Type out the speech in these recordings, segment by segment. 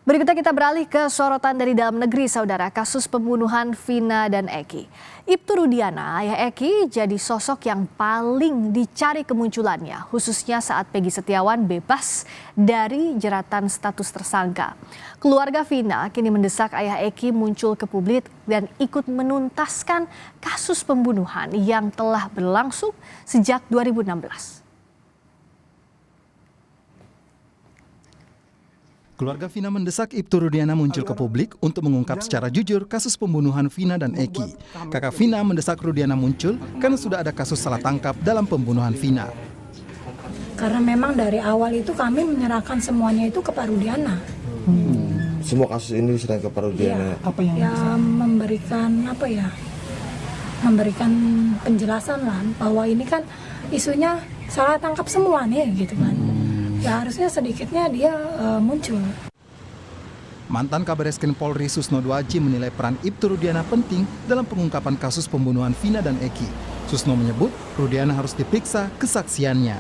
Berikutnya kita beralih ke sorotan dari dalam negeri, saudara. Kasus pembunuhan Vina dan Eki. Ibtu Rudiana, ayah Eki, jadi sosok yang paling dicari kemunculannya, khususnya saat Peggy Setiawan bebas dari jeratan status tersangka. Keluarga Vina kini mendesak ayah Eki muncul ke publik dan ikut menuntaskan kasus pembunuhan yang telah berlangsung sejak 2016. Keluarga Vina mendesak Ibtu Rudiana muncul ke publik untuk mengungkap secara jujur kasus pembunuhan Vina dan Eki. Kakak Vina mendesak Rudiana muncul karena sudah ada kasus salah tangkap dalam pembunuhan Vina. Karena memang dari awal itu kami menyerahkan semuanya itu ke Pak Rudiana. Semua kasus ini diserahkan ke Pak Rudiana. Ya, memberikan penjelasan lah bahwa ini kan isunya salah tangkap semua nih gitu kan. Ya harusnya sedikitnya dia muncul. Mantan Kabar Reskrim Polri Susno Duaji menilai peran Ibtu Rudiana penting dalam pengungkapan kasus pembunuhan Vina dan Eki. Susno menyebut Rudiana harus diperiksa kesaksiannya.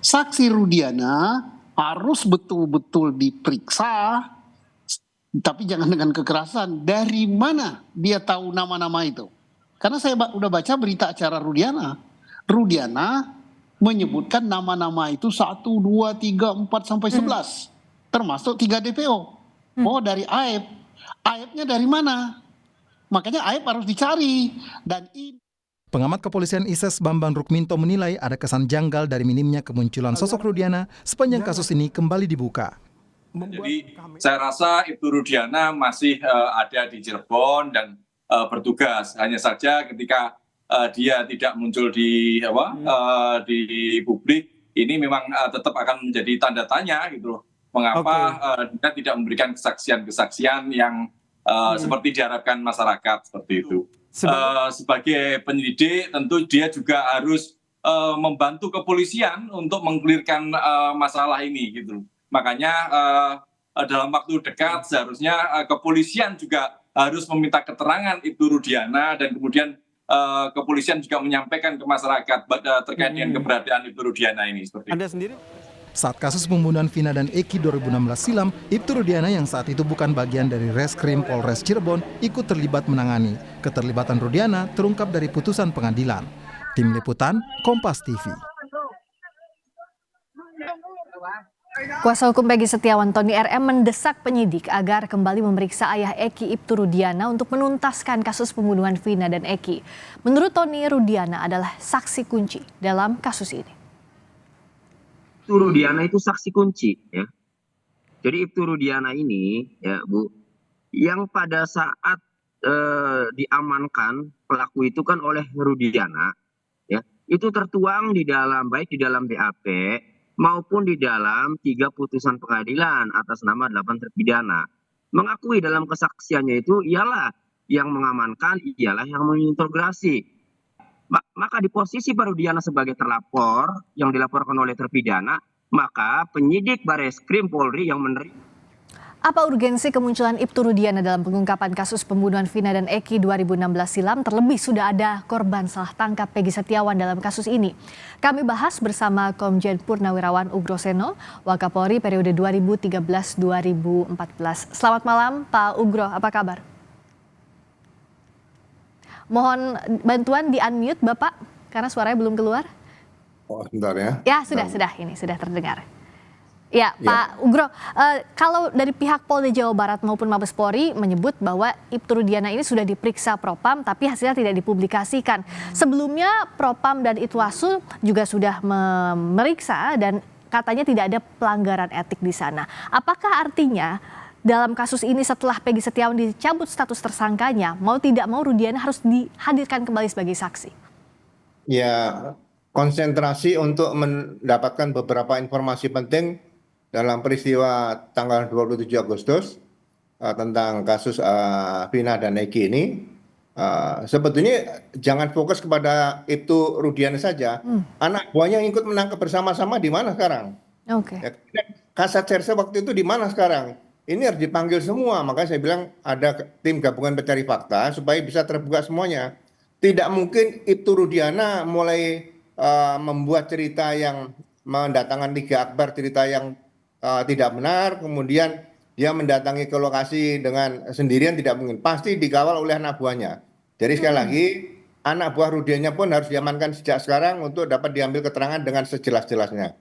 Saksi Rudiana harus betul-betul diperiksa, tapi jangan dengan kekerasan. Dari mana dia tahu nama-nama itu? Karena saya udah baca berita acara Rudiana. Rudiana menyebutkan nama-nama itu 1, 2, 3, 4, sampai 11. Termasuk 3 DPO. Oh, dari AEP. AEP-nya dari mana? Makanya AEP harus dicari. Dan Pengamat Kepolisian ISES Bambang Rukminto menilai ada kesan janggal dari minimnya kemunculan sosok Rudiana sepanjang kasus ini kembali dibuka. Jadi saya rasa Ibtu Rudiana masih ada di Cirebon dan bertugas. Hanya saja ketika dia tidak muncul di publik, ini memang tetap akan menjadi tanda tanya gitu loh. Mengapa dia tidak memberikan kesaksian-kesaksian yang seperti diharapkan masyarakat seperti itu. Sebagai penyelidik tentu dia juga harus membantu kepolisian untuk mengklirkan masalah ini gitu. Makanya dalam waktu dekat seharusnya kepolisian juga harus meminta keterangan Ibtu Rudiana dan kemudian kepolisian juga menyampaikan ke masyarakat terkait dengan keberadaan Ibtu Rudiana ini. Seperti Anda sendiri? Saat kasus pembunuhan Vina dan Eki 2016 silam, Ibtu Rudiana yang saat itu bukan bagian dari Reskrim Polres Cirebon ikut terlibat menangani. Keterlibatan Rudiana terungkap dari putusan pengadilan. Tim Liputan, Kompas TV. Kuasa hukum Peggy Setiawan Tony RM mendesak penyidik agar kembali memeriksa ayah Eki Ibtu Rudiana untuk menuntaskan kasus pembunuhan Vina dan Eki. Menurut Tony, Rudiana adalah saksi kunci dalam kasus ini. Ibtu Rudiana itu saksi kunci ya. Jadi Ibtu Rudiana ini ya Bu, yang pada saat diamankan pelaku itu kan oleh Rudiana ya, itu tertuang di dalam baik di dalam BAP maupun di dalam 3 putusan pengadilan atas nama 8 terpidana. Mengakui dalam kesaksiannya itu ialah yang mengamankan, ialah yang mengintegrasi. Maka di posisi Pak Rudiana sebagai terlapor yang dilaporkan oleh terpidana, maka penyidik Bareskrim Polri yang menerima. Apa urgensi kemunculan Ibtu Rudiana dalam pengungkapan kasus pembunuhan Vina dan Eki 2016 silam? Terlebih sudah ada korban salah tangkap Peggy Setiawan dalam kasus ini. Kami bahas bersama Komjen Purnawirawan Ugro Seno, Wakapolri periode 2013-2014. Selamat malam Pak Ugro, apa kabar? Mohon bantuan di-unmute Bapak, karena suaranya belum keluar. Oh, sebentar ya. Ya, sudah terdengar. Ya, Pak Ugro, kalau dari pihak Polda Jawa Barat maupun Mabes Polri menyebut bahwa Ibtu Rudiana ini sudah diperiksa Propam tapi hasilnya tidak dipublikasikan. Sebelumnya Propam dan Itwasu juga sudah memeriksa dan katanya tidak ada pelanggaran etik di sana. Apakah artinya dalam kasus ini setelah Peggy Setiawan dicabut status tersangkanya, mau tidak mau Rudiana harus dihadirkan kembali sebagai saksi? Ya, konsentrasi untuk mendapatkan beberapa informasi penting dalam peristiwa tanggal 27 Agustus tentang kasus Vina dan Eki ini. Sebetulnya jangan fokus kepada Ibtu Rudiana saja. Anak buahnya yang ikut menangkap bersama-sama di mana sekarang? Ya, Kasat Serse waktu itu di mana sekarang? Ini harus dipanggil semua. Makanya saya bilang ada tim gabungan pencari fakta supaya bisa terbuka semuanya. Tidak mungkin Ibtu Rudiana mulai membuat cerita yang mendatangkan Liga Akbar, cerita yang tidak benar, kemudian dia mendatangi ke lokasi dengan sendirian tidak mungkin. Pasti dikawal oleh anak buahnya. Jadi sekali lagi, anak buah Rudiana pun harus diamankan sejak sekarang untuk dapat diambil keterangan dengan sejelas-jelasnya.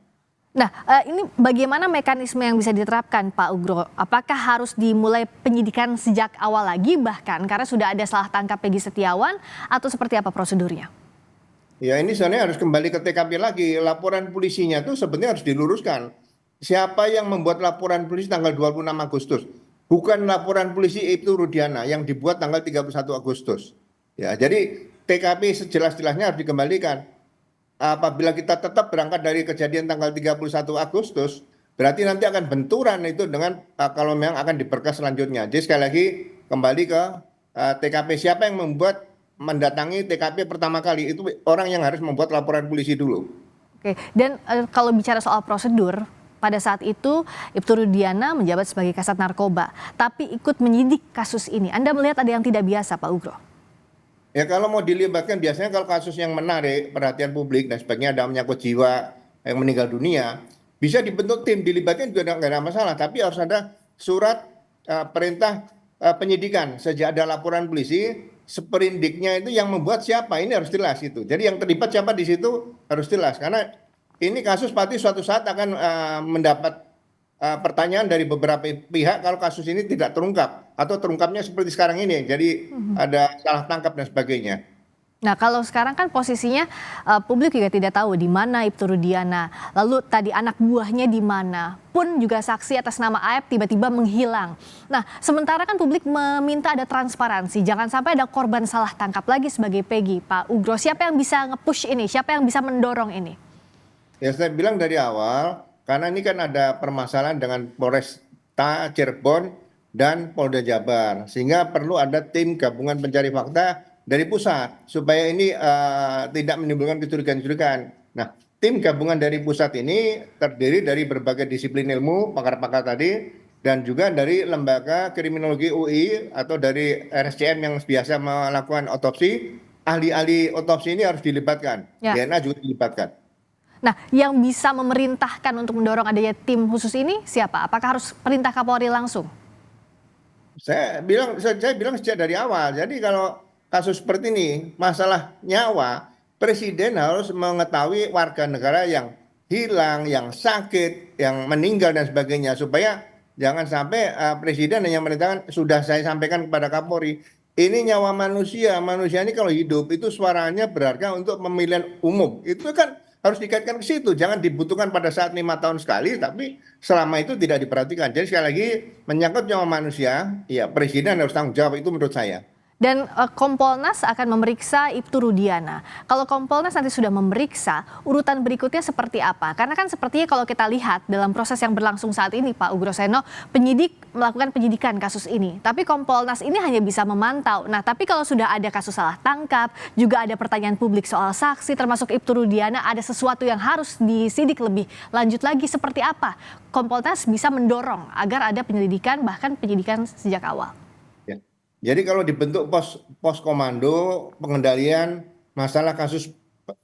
Nah, ini bagaimana mekanisme yang bisa diterapkan Pak Ugro? Apakah harus dimulai penyidikan sejak awal lagi bahkan karena sudah ada salah tangkap Peggy Setiawan atau seperti apa prosedurnya? Ya ini sebenarnya harus kembali ke TKP lagi. Laporan polisinya tuh sebenarnya harus diluruskan. Siapa yang membuat laporan polisi tanggal 26 Agustus? Bukan laporan polisi Ibtu Rudiana yang dibuat tanggal 31 Agustus. Ya, jadi TKP sejelas-jelasnya harus dikembalikan. Apabila kita tetap berangkat dari kejadian tanggal 31 Agustus, berarti nanti akan benturan itu dengan kalau memang akan diperkas selanjutnya. Jadi sekali lagi kembali ke TKP, siapa yang mendatangi TKP pertama kali, itu orang yang harus membuat laporan polisi dulu. Oke, dan kalau bicara soal prosedur, pada saat itu Ibtu Rudiana menjabat sebagai Kasat Narkoba, tapi ikut menyidik kasus ini. Anda melihat ada yang tidak biasa, Pak Ugro? Ya kalau mau dilibatkan biasanya kalau kasus yang menarik perhatian publik dan sebagainya, ada menyangkut jiwa yang meninggal dunia, bisa dibentuk tim, dilibatkan juga nggak ada masalah. Tapi harus ada surat perintah penyidikan. Sejak ada laporan polisi, seperindiknya itu yang membuat siapa, ini harus jelas itu. Jadi yang terlibat siapa di situ harus jelas. Karena ini kasus pasti suatu saat akan mendapat pertanyaan dari beberapa pihak kalau kasus ini tidak terungkap atau terungkapnya seperti sekarang ini, jadi ada salah tangkap dan sebagainya. Nah, kalau sekarang kan posisinya publik juga tidak tahu di mana Ibtu Rudiana, lalu tadi anak buahnya di mana, pun juga saksi atas nama AF tiba-tiba menghilang. Nah, sementara kan publik meminta ada transparansi, jangan sampai ada korban salah tangkap lagi sebagai Peggy. Pak Ugro, siapa yang bisa nge-push ini? Siapa yang bisa mendorong ini? Ya saya bilang dari awal, karena ini kan ada permasalahan dengan Polresta Cirebon dan Polda Jabar, sehingga perlu ada tim gabungan pencari fakta dari pusat supaya ini tidak menimbulkan kecurigaan-kecurigaan. Nah, tim gabungan dari pusat ini terdiri dari berbagai disiplin ilmu, pakar-pakar tadi, dan juga dari lembaga kriminologi UI atau dari RSCM yang biasa melakukan otopsi. Ahli-ahli otopsi ini harus dilibatkan, DNA juga dilibatkan. Nah, yang bisa memerintahkan untuk mendorong adanya tim khusus ini siapa? Apakah harus perintah Kapolri langsung? Saya bilang sejak dari awal. Jadi kalau kasus seperti ini, masalah nyawa, presiden harus mengetahui warga negara yang hilang, yang sakit, yang meninggal dan sebagainya, supaya jangan sampai presiden hanya merintahkan, sudah saya sampaikan kepada Kapolri, ini nyawa manusia. Manusia ini kalau hidup itu suaranya berharga untuk pemilihan umum. Itu kan harus dikaitkan ke situ, jangan dibutuhkan pada saat 5 tahun sekali, tapi selama itu tidak diperhatikan. Jadi sekali lagi menyangkut nyawa manusia, ya presiden harus tanggung jawab, itu menurut saya. Dan Kompolnas akan memeriksa Ibtu Rudiana. Kalau Kompolnas nanti sudah memeriksa, urutan berikutnya seperti apa? Karena kan sepertinya kalau kita lihat dalam proses yang berlangsung saat ini, Pak Ugro Seno, penyidik melakukan penyidikan kasus ini. Tapi Kompolnas ini hanya bisa memantau. Nah, tapi kalau sudah ada kasus salah tangkap, juga ada pertanyaan publik soal saksi, termasuk Ibtu Rudiana, ada sesuatu yang harus disidik lebih lanjut lagi. Seperti apa Kompolnas bisa mendorong agar ada penyelidikan, bahkan penyidikan sejak awal? Jadi kalau dibentuk pos komando pengendalian masalah kasus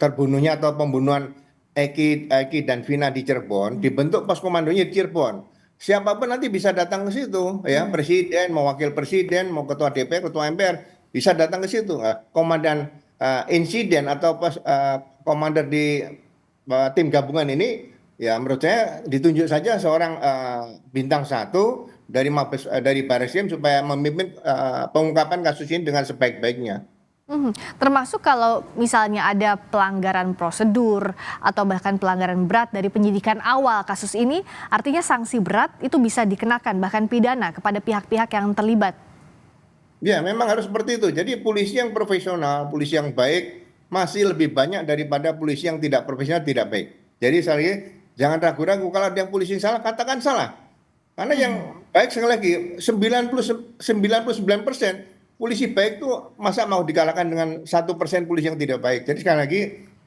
terbunuhnya atau pembunuhan Eki dan Vina di Cirebon, dibentuk pos komandonya di Cirebon. Siapapun nanti bisa datang ke situ, ya presiden, mau wakil presiden, mau ketua DPR, ketua MPR, bisa datang ke situ. Komandan insiden atau komander di tim gabungan ini, ya menurut saya ditunjuk saja seorang bintang 1 dari Barreskrim supaya memimpin pengungkapan kasus ini dengan sebaik-baiknya. Termasuk kalau misalnya ada pelanggaran prosedur atau bahkan pelanggaran berat dari penyidikan awal kasus ini, artinya sanksi berat itu bisa dikenakan bahkan pidana kepada pihak-pihak yang terlibat. Ya memang harus seperti itu. Jadi polisi yang profesional, polisi yang baik masih lebih banyak daripada polisi yang tidak profesional, tidak baik. Jadi sekali lagi jangan ragu-ragu kalau ada yang polisi yang salah, katakan salah. Karena yang baik sekali lagi 99% polisi baik itu masa mau dikalahkan dengan 1% polisi yang tidak baik. Jadi sekali lagi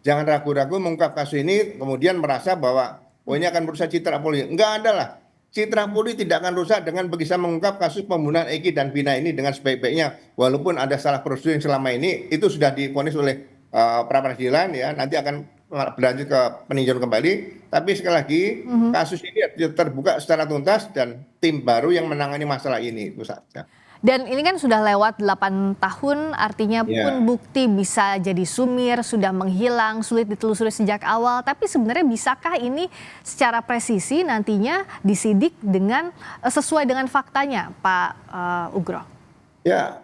jangan ragu-ragu mengungkap kasus ini kemudian merasa bahwa ini akan merusak citra Polri. Enggak ada lah. Citra Polri tidak akan rusak dengan bisa mengungkap kasus pembunuhan Eki dan Vina ini dengan sebaik-baiknya. Walaupun ada salah prosedur yang selama ini itu sudah divonis oleh pra peradilan, ya nanti akan berlanjut ke peninjauan kembali. Tapi sekali lagi kasus ini terbuka secara tuntas dan tim baru yang menangani masalah ini itu saja. Dan ini kan sudah lewat 8 tahun, artinya pun bukti bisa jadi sumir, sudah menghilang, sulit ditelusuri sejak awal. Tapi sebenarnya bisakah ini secara presisi nantinya disidik dengan sesuai dengan faktanya, Pak Ugro? Ya,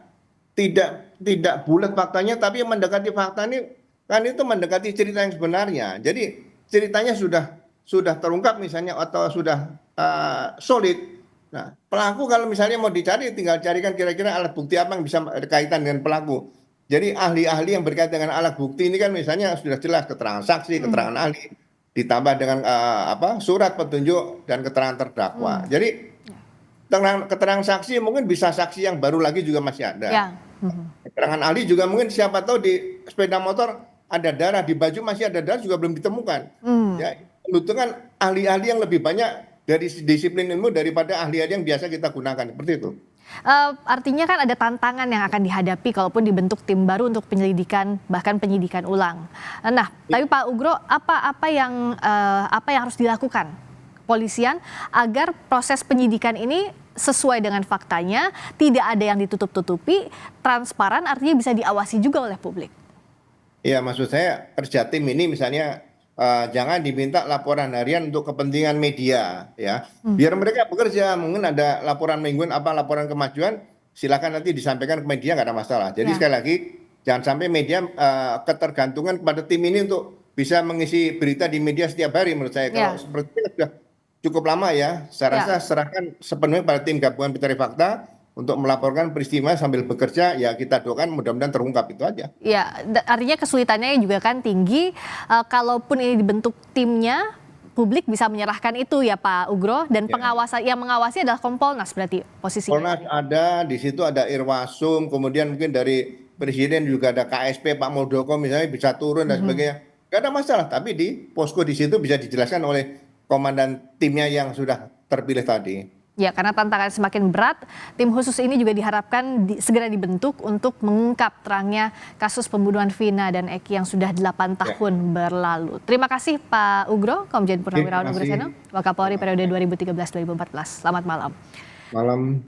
tidak bulat faktanya, tapi yang mendekati fakta ini kan itu mendekati cerita yang sebenarnya. Jadi ceritanya sudah terungkap misalnya atau sudah solid. Nah, pelaku kalau misalnya mau dicari, tinggal carikan kira-kira alat bukti apa yang bisa berkaitan dengan pelaku. Jadi ahli-ahli yang berkaitan dengan alat bukti ini kan misalnya sudah jelas keterangan saksi, keterangan ahli, ditambah dengan surat petunjuk dan keterangan terdakwa. Jadi keterangan saksi mungkin bisa saksi yang baru lagi juga masih ada. Keterangan ahli juga mungkin siapa tahu di sepeda motor ada darah, di baju masih ada darah juga belum ditemukan. Ya, membutuhkan ahli-ahli yang lebih banyak dari disiplin ilmu daripada ahli-ahli yang biasa kita gunakan, seperti itu. Artinya kan ada tantangan yang akan dihadapi kalaupun dibentuk tim baru untuk penyelidikan, bahkan penyidikan ulang. Nah, tapi Pak Ugro, apa yang harus dilakukan kepolisian agar proses penyidikan ini sesuai dengan faktanya, tidak ada yang ditutup-tutupi, transparan, artinya bisa diawasi juga oleh publik? Iya, maksud saya kerja tim ini misalnya jangan diminta laporan harian untuk kepentingan media, ya. Biar mereka bekerja, mungkin ada laporan mingguan, laporan kemajuan, silakan nanti disampaikan ke media, nggak ada masalah. Jadi sekali lagi, jangan sampai media ketergantungan kepada tim ini untuk bisa mengisi berita di media setiap hari. Menurut saya, kalau seperti itu sudah cukup lama ya. Saya rasa serahkan sepenuhnya pada tim gabungan pencari fakta untuk melaporkan peristiwa sambil bekerja, ya kita doakan mudah-mudahan terungkap, itu aja. Ya, artinya kesulitannya juga kan tinggi. Kalaupun ini dibentuk timnya, publik bisa menyerahkan itu ya Pak Ugro, dan yang mengawasi adalah Kompolnas berarti posisinya. Kompolnas ada, di situ ada Irwasum, kemudian mungkin dari Presiden juga ada KSP Pak Muldoko misalnya bisa turun dan sebagainya. Gak ada masalah, tapi di posko di situ bisa dijelaskan oleh komandan timnya yang sudah terpilih tadi. Ya, karena tantangan semakin berat, tim khusus ini juga diharapkan segera dibentuk untuk mengungkap terangnya kasus pembunuhan Vina dan Eki yang sudah 8 tahun berlalu. Terima kasih Pak Ugro, Komjen Purnawirawan Ugro Seno, Wakapolri periode 2013-2014. Selamat malam. Malam.